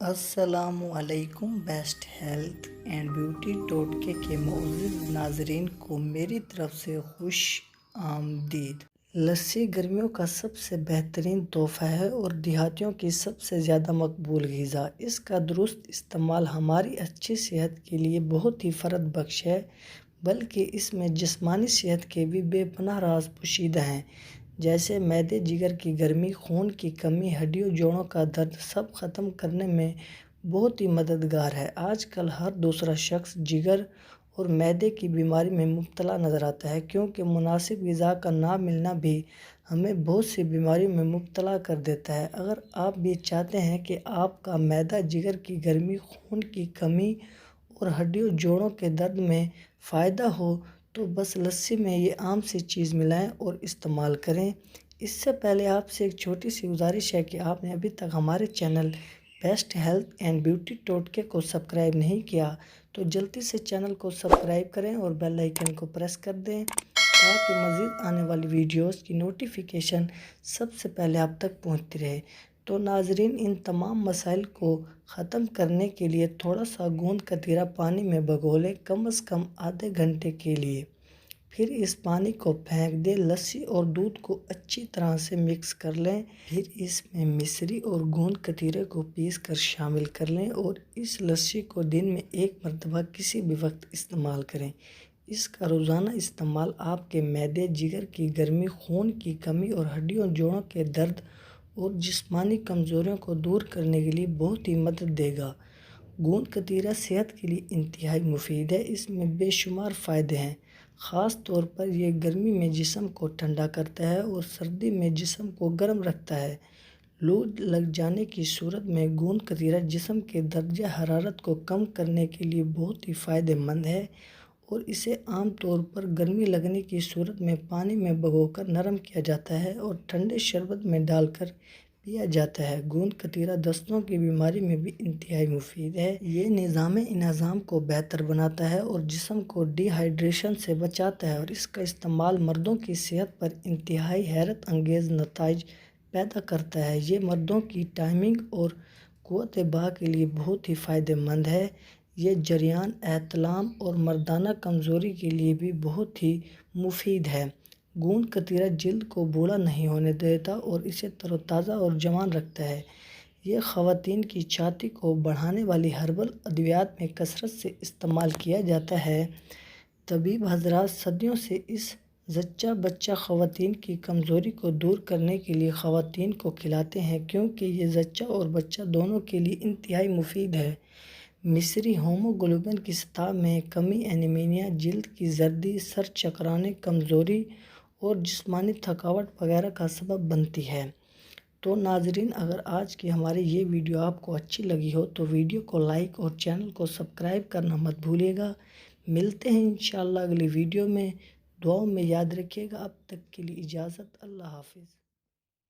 السلام علیکم۔ Best health and beauty ٹوٹکے کے معزز ناظرین کو میری طرف سے خوش آمدید۔ لسی گرمیوں کا سب سے بہترین تحفہ ہے اور دیہاتیوں کی سب سے زیادہ مقبول غذا۔ اس کا درست استعمال ہماری اچھی صحت کے لیے بہت ہی فرد بخش ہے، بلکہ اس میں جسمانی صحت کے بھی بے پناہ راز پوشیدہ ہیں، جیسے معدے، جگر کی گرمی، خون کی کمی، ہڈیوں جوڑوں کا درد سب ختم کرنے میں بہت ہی مددگار ہے۔ آج کل ہر دوسرا شخص جگر اور معدے کی بیماری میں مبتلا نظر آتا ہے، کیونکہ مناسب غذا کا نہ ملنا بھی ہمیں بہت سی بیماریوں میں مبتلا کر دیتا ہے۔ اگر آپ بھی چاہتے ہیں کہ آپ کا معدہ جگر کی گرمی، خون کی کمی اور ہڈیوں جوڑوں کے درد میں فائدہ ہو تو بس لسی میں یہ عام سی چیز ملائیں اور استعمال کریں۔ اس سے پہلے آپ سے ایک چھوٹی سی گزارش ہے کہ آپ نے ابھی تک ہمارے channel best health and beauty ٹوٹکے کو سبسکرائب نہیں کیا تو جلدی سے چینل کو سبسکرائب کریں اور بیل آئیکن کو پریس کر دیں تاکہ مزید آنے والی ویڈیوز کی نوٹیفیکیشن سب سے پہلے آپ تک پہنچتی رہے۔ تو ناظرین، ان تمام مسائل کو ختم کرنے کے لیے تھوڑا سا گوند کتیرا پانی میں بھگو لیں، کم از کم آدھے گھنٹے کے لیے۔ پھر اس پانی کو پھینک دیں۔ لسی اور دودھ کو اچھی طرح سے مکس کر لیں۔ پھر اس میں مصری اور گوند کتیرے کو پیس کر شامل کر لیں اور اس لسی کو دن میں ایک مرتبہ کسی بھی وقت استعمال کریں۔ اس کا روزانہ استعمال آپ کے معدے، جگر کی گرمی، خون کی کمی اور ہڈیوں جوڑوں کے درد اور جسمانی کمزوریوں کو دور کرنے کے لیے بہت ہی مدد دے گا۔ گوند کتیرا صحت کے لیے انتہائی مفید ہے۔ اس میں بے شمار فائدے ہیں۔ خاص طور پر یہ گرمی میں جسم کو ٹھنڈا کرتا ہے اور سردی میں جسم کو گرم رکھتا ہے۔ لو لگ جانے کی صورت میں گوند کتیرا جسم کے درجہ حرارت کو کم کرنے کے لیے بہت ہی فائدہ مند ہے اور اسے عام طور پر گرمی لگنے کی صورت میں پانی میں بھگو کر نرم کیا جاتا ہے اور ٹھنڈے شربت میں ڈال کر پیا جاتا ہے۔ گوند کتیرا دستوں کی بیماری میں بھی انتہائی مفید ہے۔ یہ نظام انہضام کو بہتر بناتا ہے اور جسم کو ڈی ہائیڈریشن سے بچاتا ہے اور اس کا استعمال مردوں کی صحت پر انتہائی حیرت انگیز نتائج پیدا کرتا ہے۔ یہ مردوں کی ٹائمنگ اور قوت بہا کے لیے بہت ہی فائدہ مند ہے۔ یہ جریان، احتلام اور مردانہ کمزوری کے لیے بھی بہت ہی مفید ہے۔ گوند کتیرا جلد کو بوڑھا نہیں ہونے دیتا اور اسے تر و تازہ اور جوان رکھتا ہے۔ یہ خواتین کی چھاتی کو بڑھانے والی ہربل ادویات میں کثرت سے استعمال کیا جاتا ہے۔ طبیب حضرات صدیوں سے اس زچہ بچہ خواتین کی کمزوری کو دور کرنے کے لیے خواتین کو کھلاتے ہیں، کیونکہ یہ زچہ اور بچہ دونوں کے لیے انتہائی مفید ہے۔ مصری ہیموگلوبن کی سطح میں کمی، انیمیا، جلد کی زردی، سر چکرانے، کمزوری اور جسمانی تھکاوٹ وغیرہ کا سبب بنتی ہے۔ تو ناظرین، اگر آج کی ہماری یہ ویڈیو آپ کو اچھی لگی ہو تو ویڈیو کو لائک اور چینل کو سبسکرائب کرنا مت بھولیے گا۔ ملتے ہیں انشاءاللہ اگلی ویڈیو میں۔ دعاؤں میں یاد رکھیے گا۔ اب تک کے لیے اجازت۔ اللہ حافظ۔